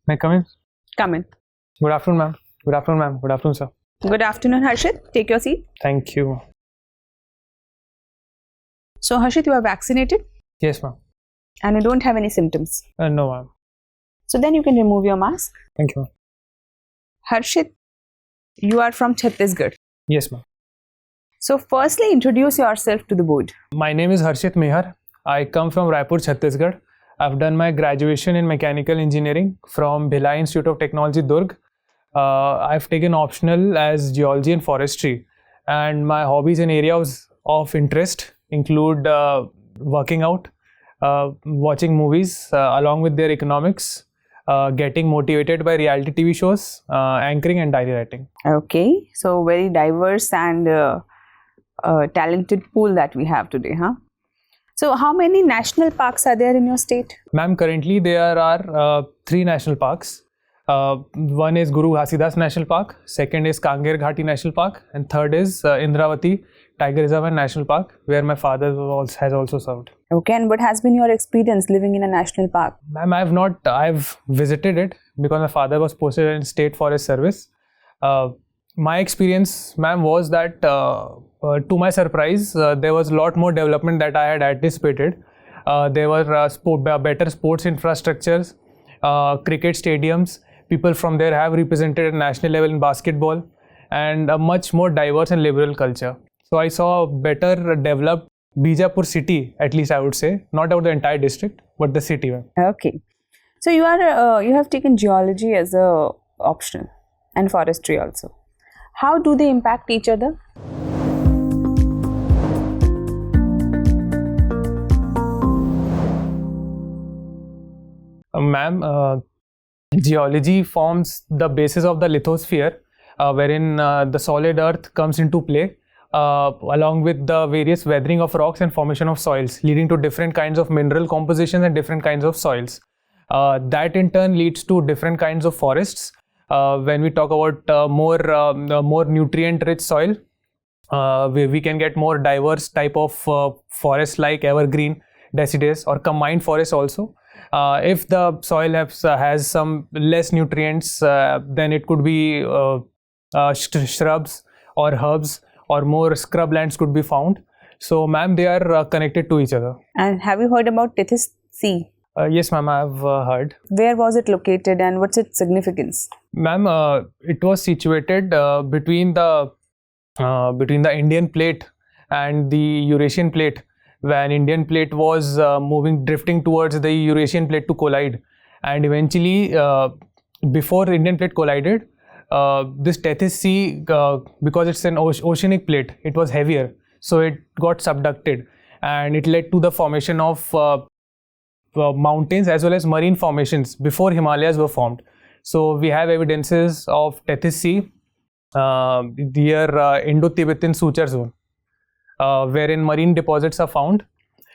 May I come in? Come in. Good afternoon, ma'am. Good afternoon, ma'am. Good afternoon, sir. Good afternoon, Harshit. Take your seat. Thank you. So, Harshit, you are vaccinated Yes, ma'am. and you don't have any symptoms. No, ma'am. So, then you can remove your mask. Thank you, ma'am. Harshit, you are from Chhattisgarh. Yes, ma'am. So, firstly, introduce yourself to the board. My name is Harshit Mehar. I come from Raipur, Chhattisgarh. I've done my graduation in mechanical engineering from Bhilai Institute of Technology, Durg. I've taken optional as geology and forestry. And my hobbies and areas of interest include working out, watching movies along with their economics, getting motivated by reality TV shows, anchoring and diary writing. Okay. So, very diverse and talented pool that we have today, huh? So, how many national parks are there in your state? Ma'am, currently there are 3 national parks. One is Guru Ghasidas National Park, second is Kanger Ghati National Park, and third is Indravati Tiger Reserve and National Park, where my father has also served. Okay. And what has been your experience living in a national park? Ma'am, I've visited it because my father was posted in State Forest Service. My experience, ma'am, was that to my surprise, there was a lot more development that I had anticipated. There were better sports infrastructures, cricket stadiums. People from there have represented at national level in basketball, and a much more diverse and liberal culture. So I saw a better developed Bijapur city, at least I would say, not about the entire district, but the city. Okay. So, you have taken geology as a optional and forestry also. How do they impact each other? Ma'am, geology forms the basis of the lithosphere, wherein the solid earth comes into play, along with the various weathering of rocks and formation of soils, leading to different kinds of mineral compositions and different kinds of soils. That in turn leads to different kinds of forests. When we talk about more nutrient-rich soil, we can get more diverse type of forests like evergreen, deciduous, or combined forest also. If the soil has some less nutrients, then it could be shrubs or herbs, or more scrublands could be found. So, ma'am, they are connected to each other. And have you heard about Tethys Sea? Yes, ma'am, I've heard. Where was it located and what's its significance? Ma'am, it was situated between the Indian plate and the Eurasian plate, when Indian plate was drifting towards the Eurasian plate to collide, and eventually, before Indian plate collided, this Tethys Sea, because it's an oceanic plate, it was heavier, so it got subducted, and it led to the formation of mountains as well as marine formations before Himalayas were formed. So we have evidences of Tethys Sea near Indo-Tibetan suture zone, wherein marine deposits are found,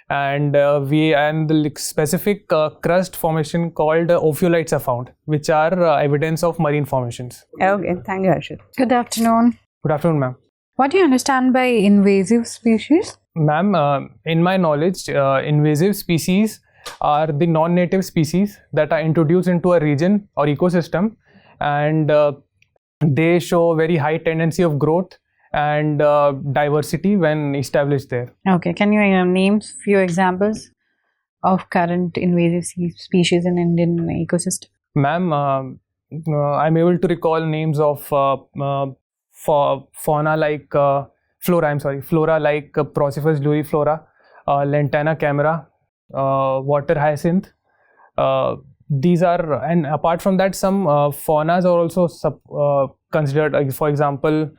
and the specific crust formation called ophiolites are found, which are evidence of marine formations. Okay, thank you, Harshit. Good afternoon. Good afternoon, ma'am. What do you understand by invasive species? Ma'am, in my knowledge, invasive species are the non-native species that are introduced into a region or ecosystem, and they show very high tendency of growth and diversity when established there. Okay, can you name few examples of current invasive species in Indian ecosystem? Ma'am, I'm able to recall names of fauna like flora like Procifus gloriflora, Lantana camera, water hyacinth. These are, and apart from that, some faunas are also considered, for example,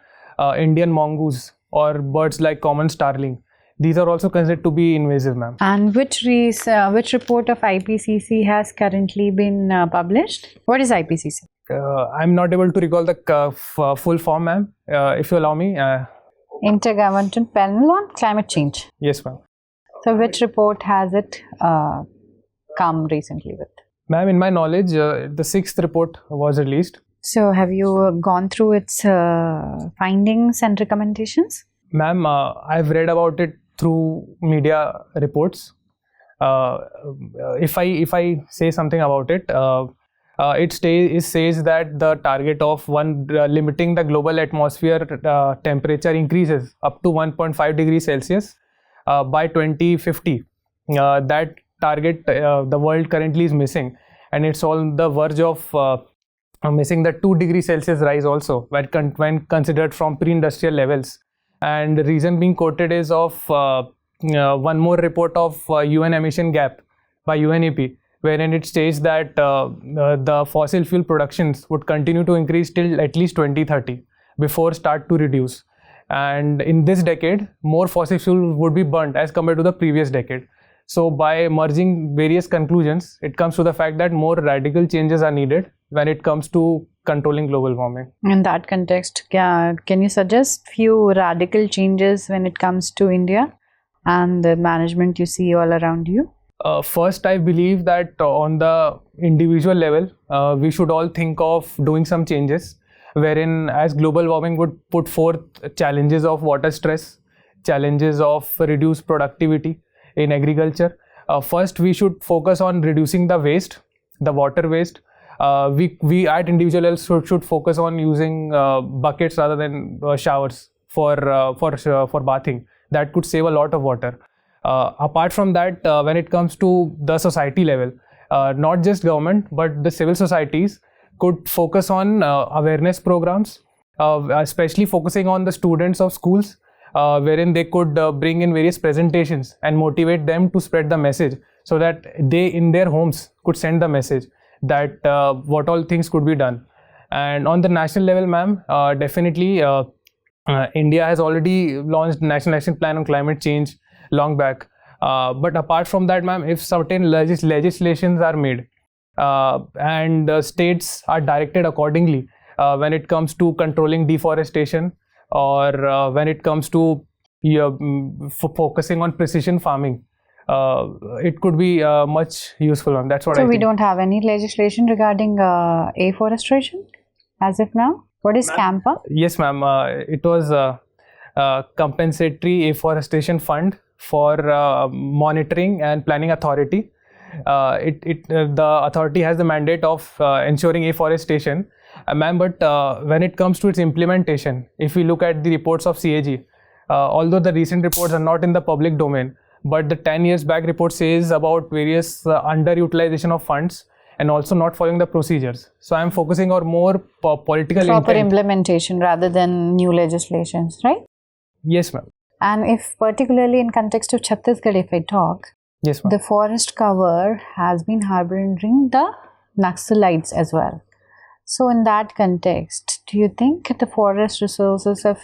Indian mongoose or birds like common starling. These are also considered to be invasive, ma'am. And which report of IPCC has currently been published? What is IPCC? I'm not able to recall the full form, ma'am. If you allow me. Intergovernmental Panel on Climate Change. Yes, ma'am. So which report has it come recently with? Ma'am, in my knowledge, the 6th report was released. So have you gone through its findings and recommendations? Ma'am, I've read about it through media reports. If I say something about it, it says that the target of limiting the global atmosphere temperature increases up to 1.5 degrees Celsius by 2050. That target the world currently is missing, and it's on the verge of missing the 2 degrees Celsius rise also when considered from pre-industrial levels. And the reason being quoted is of one more report of UN emission gap by UNEP, wherein it states that the fossil fuel productions would continue to increase till at least 2030 before start to reduce. And in this decade, more fossil fuel would be burnt as compared to the previous decade. So by merging various conclusions, it comes to the fact that more radical changes are needed when it comes to controlling global warming. In that context, can you suggest few radical changes when it comes to India and the management you see all around you? First, I believe that on the individual level, we should all think of doing some changes, wherein as global warming would put forth challenges of water stress, challenges of reduced productivity in agriculture. First, we should focus on reducing the waste, the water waste. We at individual levels should focus on using buckets rather than showers for bathing. That could save a lot of water. Apart from that, when it comes to the society level, not just government but the civil societies could focus on awareness programs, especially focusing on the students of schools, wherein they could bring in various presentations and motivate them to spread the message, so that they in their homes could send the message that what all things could be done. And on the national level, ma'am, definitely India has already launched National Action Plan on Climate Change long back. But apart from that, ma'am, if certain legislations are made and states are directed accordingly when it comes to controlling deforestation, or when it comes to focusing on precision farming, it could be much useful, ma'am. That's what I think. So we don't have any legislation regarding afforestation as of now? What is CAMPA? Yes, ma'am. It was a compensatory afforestation fund for monitoring and planning authority. The authority has the mandate of ensuring afforestation, ma'am, but when it comes to its implementation, if we look at the reports of CAG, although the recent reports are not in the public domain, but the 10 years back report says about various underutilization of funds and also not following the procedures. So I am focusing on more political Proper intent. implementation rather than new legislations, right? Yes, ma'am. And if particularly in context of Chhattisgarh, if I talk, Yes, ma'am. the forest cover has been harboring the Naxalites as well. So in that context, do you think the forest resources of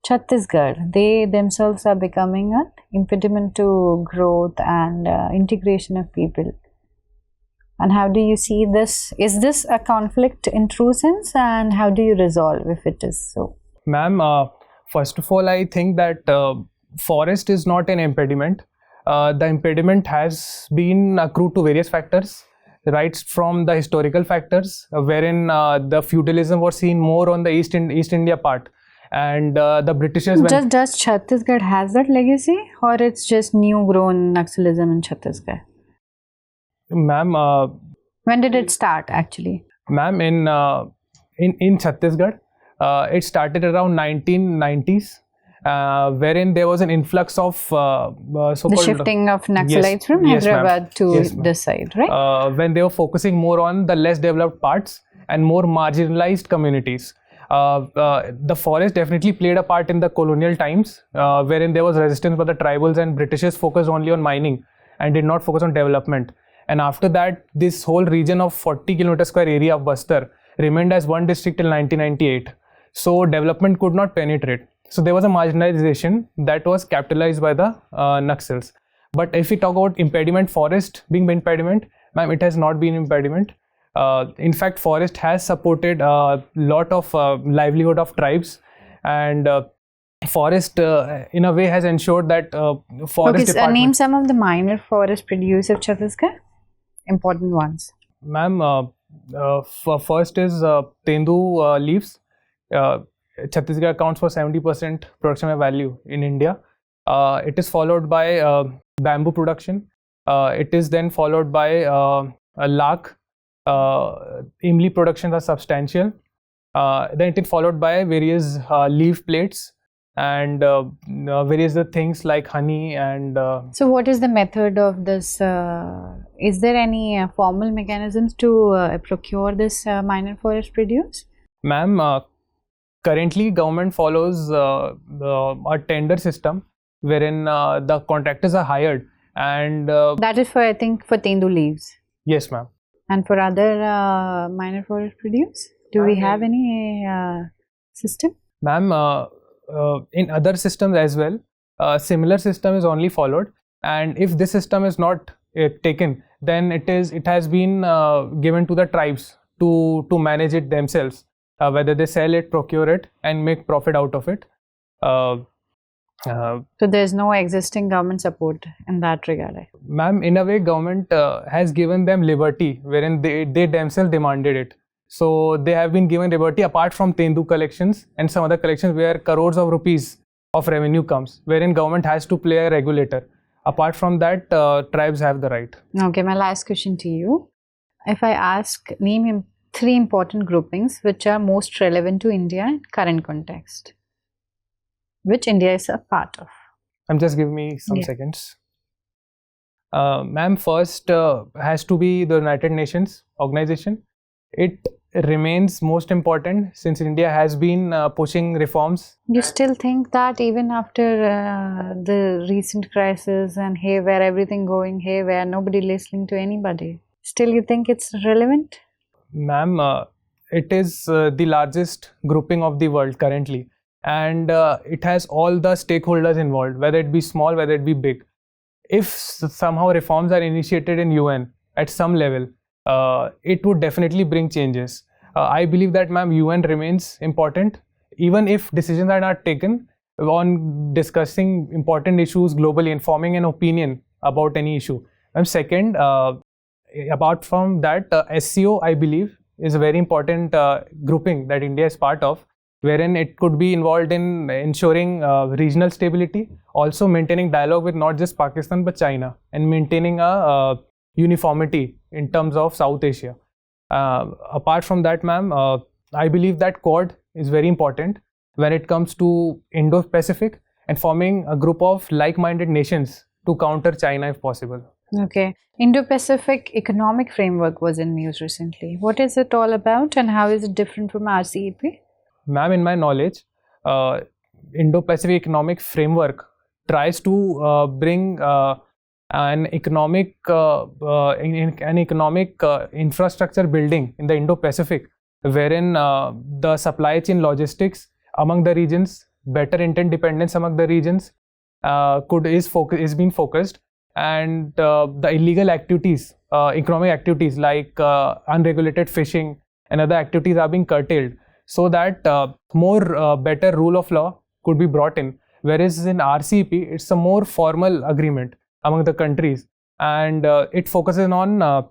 Chhattisgarh, they themselves are becoming an impediment to growth and integration of people? And how do you see this? Is this a conflict in true sense, and how do you resolve if it is so? Ma'am, first of all, I think that forest is not an impediment. The impediment has been accrued to various factors, right from the historical factors, wherein the feudalism was seen more on the East India part, and the Britishers. Does Chhattisgarh has that legacy, or it's just new grown Naxalism in Chhattisgarh? Ma'am, When did it start actually? ma'am, in Chhattisgarh, it started around 1990s, wherein there was an influx of so-called The shifting of Naxalites from yes, ma'am. Hyderabad to Yes, ma'am. this side, right? When they were focusing more on the less developed parts and more marginalized communities. The forest definitely played a part in the colonial times, wherein there was resistance by the tribals, and Britishers focused only on mining and did not focus on development. And after that, this whole region of 40 kilometer square area of Bastar remained as one district till 1998. So development could not penetrate. So there was a marginalization that was capitalized by the Naxals. But if we talk about impediment, forest being impediment, ma'am, it has not been impediment. In fact, forest has supported a lot of livelihood of tribes, and forest in a way has ensured that forest department. Name some of the minor forest produce of Chhattisgarh. Important ones. Ma'am, first is Tendu leaves. Chhattisgarh accounts for 70% production by value in India. It is followed by bamboo production. It is then followed by lakh, Imli productions are substantial. Then it is followed by various leaf plates and various other things like honey and So, what is the method of this? Is there any formal mechanisms to procure this minor forest produce? ma'am, currently government follows a tender system wherein the contractors are hired and That is for, I think, for tendu leaves. yes ma'am. And for other minor forest produce, do we have any system? Ma'am, in other systems as well, similar system is only followed, and if this system is not taken, then it has been given to the tribes to manage it themselves, whether they sell it, procure it, and make profit out of it. So there's no existing government support in that regard. Ma'am, in a way, government has given them liberty, wherein they themselves demanded it. So they have been given liberty apart from Tendu collections and some other collections where crores of rupees of revenue comes, wherein government has to play a regulator. Apart from that, tribes have the right. Okay, my last question to you. If I ask, name three important groupings which are most relevant to India in current context, which India is a part of. Just give me some Yeah. seconds. Ma'am, first has to be the United Nations organization. It remains most important since India has been pushing reforms. You still think that even after the recent crisis and haywire, everything going haywire, nobody listening to anybody, still you think it's relevant? Ma'am, it is the largest grouping of the world currently, and it has all the stakeholders involved, whether it be small, whether it be big. If somehow reforms are initiated in UN at some level, it would definitely bring changes. I believe that, ma'am, UN remains important, even if decisions are not taken on discussing important issues globally and forming an opinion about any issue. And second, apart from that, SCO, I believe, is a very important grouping that India is part of, wherein it could be involved in ensuring regional stability, also maintaining dialogue with not just Pakistan but China, and maintaining a uniformity in terms of South Asia. Apart from that, ma'am, I believe that Quad is very important when it comes to Indo-Pacific and forming a group of like-minded nations to counter China if possible. Okay. Indo-Pacific Economic Framework was in news recently. What is it all about and how is it different from RCEP? Ma'am, in my knowledge, Indo-Pacific Economic Framework tries to bring an economic infrastructure building in the Indo-Pacific, wherein the supply chain logistics among the regions, better interdependence among the regions is being focused, and the illegal activities, economic activities like unregulated fishing and other activities are being curtailed, so that more better rule of law could be brought in. Whereas in RCEP, it's a more formal agreement among the countries, and it focuses on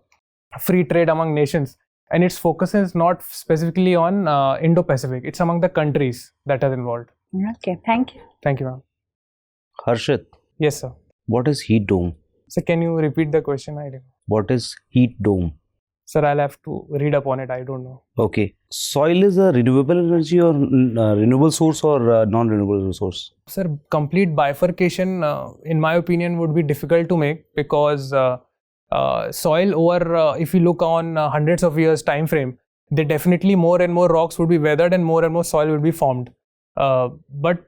free trade among nations, and its focus is not specifically on Indo-Pacific. It's among the countries that are involved. Okay, thank you. Thank you, ma'am. Harshit, Yes, sir. what is heat dome? So can you repeat the question? I didn't. What is heat dome? Sir, I'll have to read up on it. I don't know. Okay. Soil is a renewable energy or renewable source or non-renewable resource? Sir, complete bifurcation, in my opinion, would be difficult to make, because soil over, if you look on hundreds of years time frame, they definitely more and more rocks would be weathered and more soil will be formed. But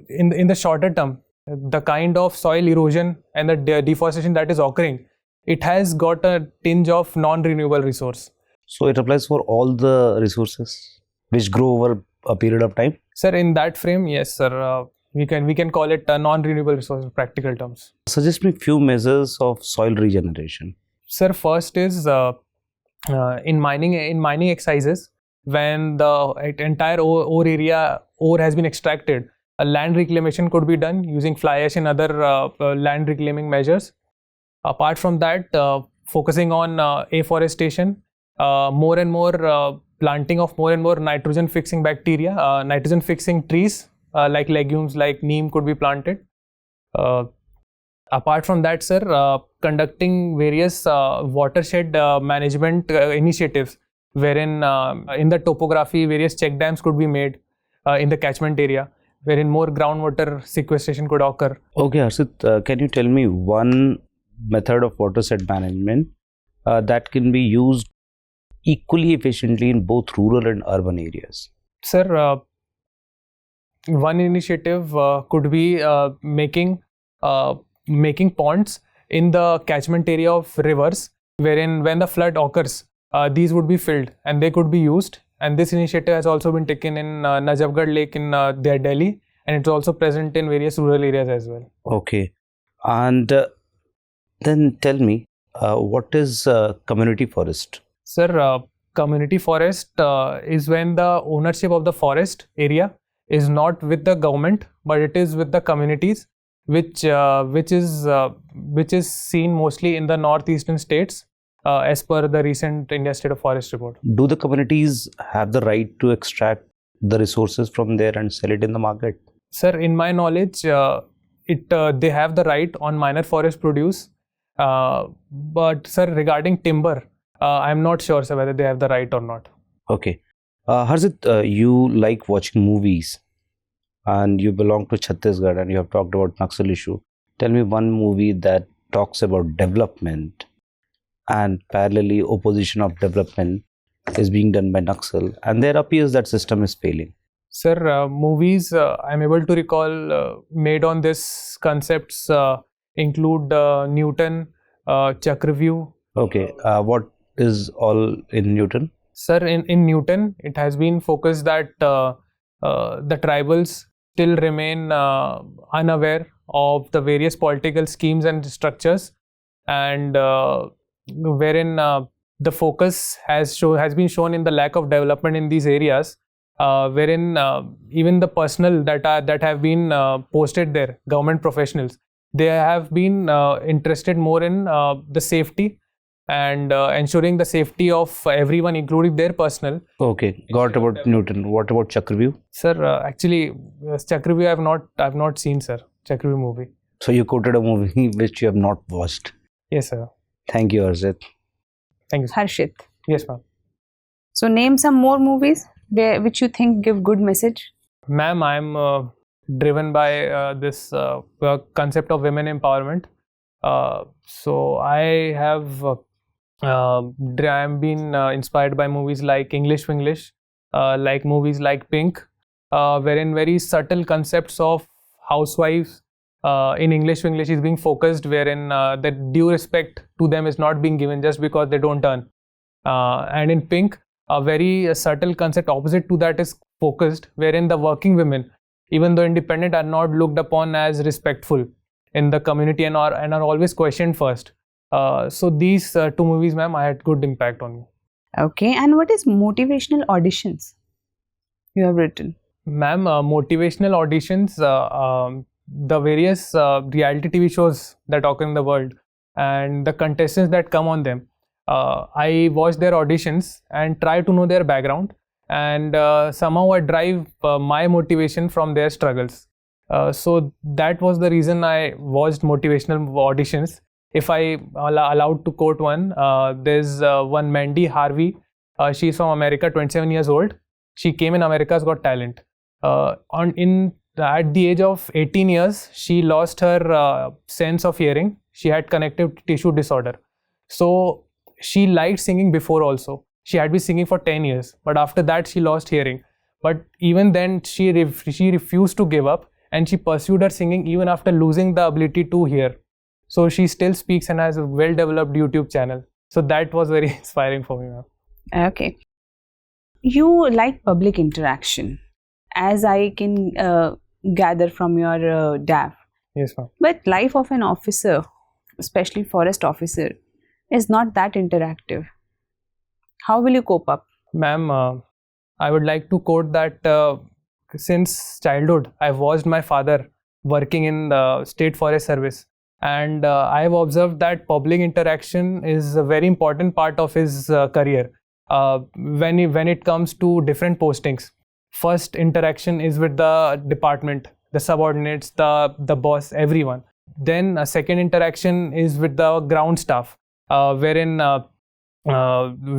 in the shorter term, the kind of soil erosion and the deforestation that is occurring, it has got a tinge of non-renewable resource. So it applies for all the resources which grow over a period of time? Sir, in that frame, yes, sir. We can call it a non-renewable resource in practical terms. Suggest me few measures of soil regeneration. Sir, first is in mining exercises, when the entire ore has been extracted, a land reclamation could be done using fly ash and other land reclaiming measures. Apart from that, focusing on afforestation, more and more planting of more and more nitrogen fixing bacteria, nitrogen fixing trees like legumes like neem could be planted. Apart from that, sir, conducting various watershed management initiatives, wherein in the topography, various check dams could be made in the catchment area, wherein more groundwater sequestration could occur. Okay, Harshit, can you tell me one method of watershed management that can be used equally efficiently in both rural and urban areas? Sir, one initiative could be making ponds in the catchment area of rivers, wherein when the flood occurs, these would be filled and they could be used. And this initiative has also been taken in Najafgarh Lake in Delhi, and it's also present in various rural areas as well. Okay, and then tell me, what is community forest? Sir, community forest is when the ownership of the forest area is not with the government, but it is with the communities, which is seen mostly in the northeastern states, as per the recent India State of Forest report. Do the communities have the right to extract the resources from there and sell it in the market? Sir, in my knowledge, they have the right on minor forest produce, but sir, regarding timber, I'm not sure, sir, whether they have the right or not. Okay, Harshit, you like watching movies, and you belong to Chhattisgarh, and you have talked about Naxal issue. Tell me one movie that talks about development, and parallelly opposition of development is being done by Naxal, and there appears that system is failing. Sir, movies I'm able to recall made on this concepts include Newton, Chakravyuh. Okay, what is all in Newton? Sir, in Newton, it has been focused that the tribals still remain unaware of the various political schemes and structures, and wherein the focus has been shown in the lack of development in these areas, wherein even the personnel that have been posted there, government professionals, they have been interested more in the safety and ensuring the safety of everyone, including their personnel. Okay, got about Newton. What about Chakravyuh? Sir, actually, Chakravyuh I've not seen, sir. Chakravyuh movie. So you quoted a movie which you have not watched. Yes, sir. Thank you, Harshit. Thank you, sir. Harshit. Yes, ma'am. So name some more movies which you think give good message. Ma'am, I'm driven by this concept of women empowerment. So I have been inspired by movies like English, like movies like Pink, wherein very subtle concepts of housewives in English is being focused, wherein the due respect to them is not being given just because they don't earn. And in Pink, a very subtle concept opposite to that is focused, wherein the working women, even though independent, are not looked upon as respectful in the community and are always questioned first. So these two movies, ma'am, I had good impact on me. Okay, and what is motivational auditions you have written? Ma'am, motivational auditions, the various reality TV shows that occur in the world and the contestants that come on them, I watch their auditions and try to know their background, and somehow I drive my motivation from their struggles. So that was the reason I watched motivational auditions. If I allowed to quote one, there's one Mandy Harvey. She's from America, 27 years old. She came in America's Got Talent. At the age of 18 years, she lost her sense of hearing. She had connective tissue disorder. So she liked singing before also. She had been singing for 10 years, but after that she lost hearing. But even then she refused to give up, and she pursued her singing even after losing the ability to hear. So she still speaks and has a well-developed YouTube channel. So that was very inspiring for me, ma'am. Okay. You like public interaction, as I can gather from your DAF. Yes, ma'am. But life of an officer, especially forest officer, is not that interactive. How will you cope up? Ma'am, I would like to quote that since childhood, I've watched my father working in the State Forest Service, and I've observed that public interaction is a very important part of his career. When it comes to different postings, first interaction is with the department, the subordinates, the boss, everyone. Then a second interaction is with the ground staff, wherein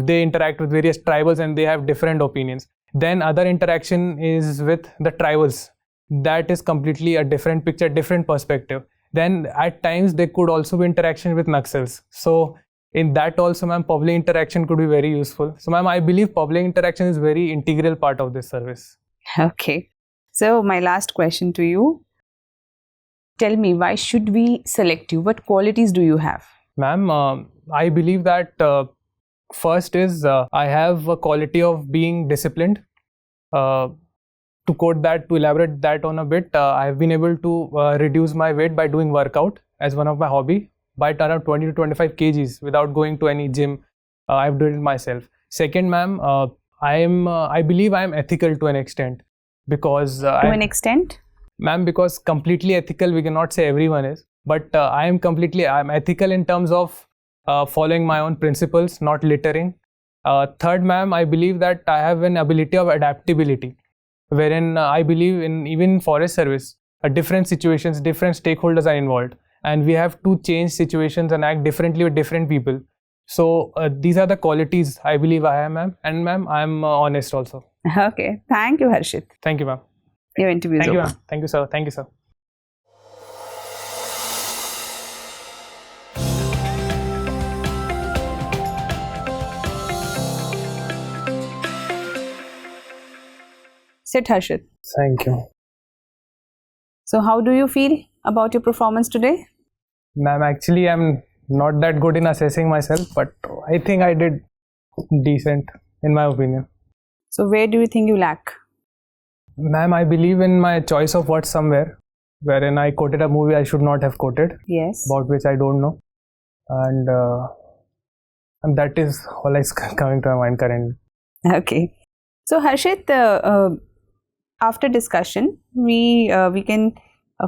they interact with various tribals and they have different opinions. Then other interaction is with the tribals. That is completely a different picture, different perspective. Then at times there could also be interaction with Naxals. So in that also, ma'am, public interaction could be very useful. So ma'am, I believe public interaction is very integral part of this service. Okay. So my last question to you. Tell me, why should we select you? What qualities do you have? Ma'am, I believe that first is I have a quality of being disciplined. To quote that, to elaborate that on a bit, I've been able to reduce my weight by doing workout as one of my hobby by around 20 to 25 kgs without going to any gym. I've done it myself. Second, ma'am, I believe I am ethical to an extent because To an extent? ma'am, because completely ethical we cannot say everyone is, but I'm ethical in terms of following my own principles, not littering. Third, ma'am, I believe that I have an ability of adaptability, wherein I believe in even forest service, different situations, different stakeholders are involved, and we have to change situations and act differently with different people. So these are the qualities I believe I am, ma'am. And ma'am, I'm honest also. Okay. Thank you, Harshit. Thank you, ma'am. Your interview is Thank you, over. ma'am. Thank you, sir. Thank you, sir. Sit, Harshit. Thank you. So how do you feel about your performance today? Ma'am, actually, I'm not that good in assessing myself, but I think I did decent, in my opinion. So where do you think you lack? Ma'am, I believe in my choice of words somewhere, wherein I quoted a movie I should not have quoted, Yes. about which I don't know. And that is all is coming to my mind currently. Okay. So Harshit, after discussion, we can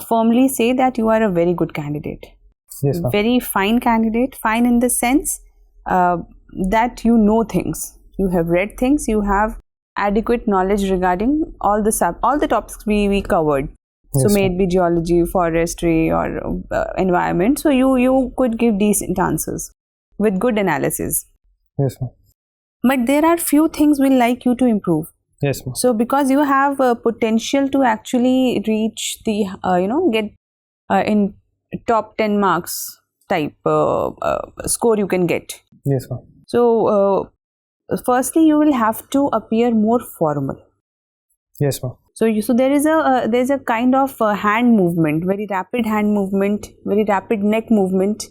firmly say that you are a very good candidate. Yes, ma'am. Very fine candidate. Fine in the sense that you know things. You have read things. You have adequate knowledge regarding all the topics we covered. So Yes, may ma'am. it be geology, forestry, or environment. So you could give decent answers with good analysis. Yes, ma'am. But there are few things we'll like you to improve. Yes, ma'am. So because you have potential to actually reach the get in top 10 marks type score you can get. Yes, ma'am. So firstly you will have to appear more formal. Yes, ma'am. So there's a kind of hand movement, very rapid hand movement, very rapid neck movement,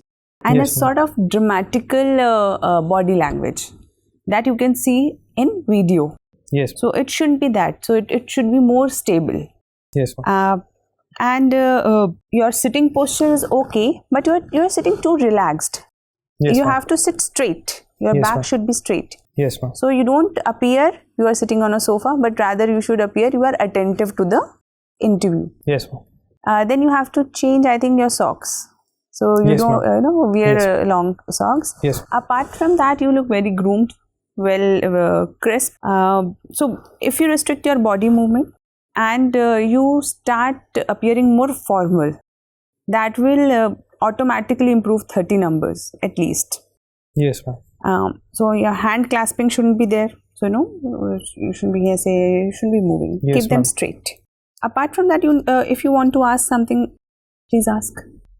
and Yes, a sort of dramatical body language that you can see in video. Yes, ma'am. So it shouldn't be that. So it should be more stable. Yes, ma'am. And your sitting posture is okay, but you're sitting too relaxed. Yes, You ma'am. have to sit straight. Your Yes, back ma'am. should be straight. Yes, ma'am. So you don't appear you are sitting on a sofa, but rather you should appear you are attentive to the interview. Yes, ma'am. Then you have to change, I think, your socks. So you Yes, don't ma'am. wear Yes. long socks. Yes. Apart from that, you look very groomed, well crisp. So if you restrict your body movement and you start appearing more formal, that will automatically improve 30 numbers at least. Yes, ma'am. So your hand clasping shouldn't be there. So you shouldn't be you shouldn't be moving. Yes, Keep them ma'am. straight. Apart from that, if you want to ask something, please ask.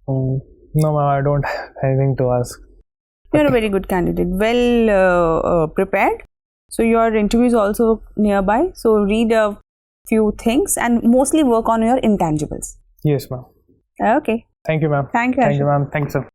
No, ma'am, I don't have anything to ask. You're a very good candidate, well prepared. So your interview is also nearby. So read a few things and mostly work on your intangibles. Yes, ma'am. Okay. Thank you, ma'am. Thank you, Thank you, Harshit. ma'am. Thanks, sir.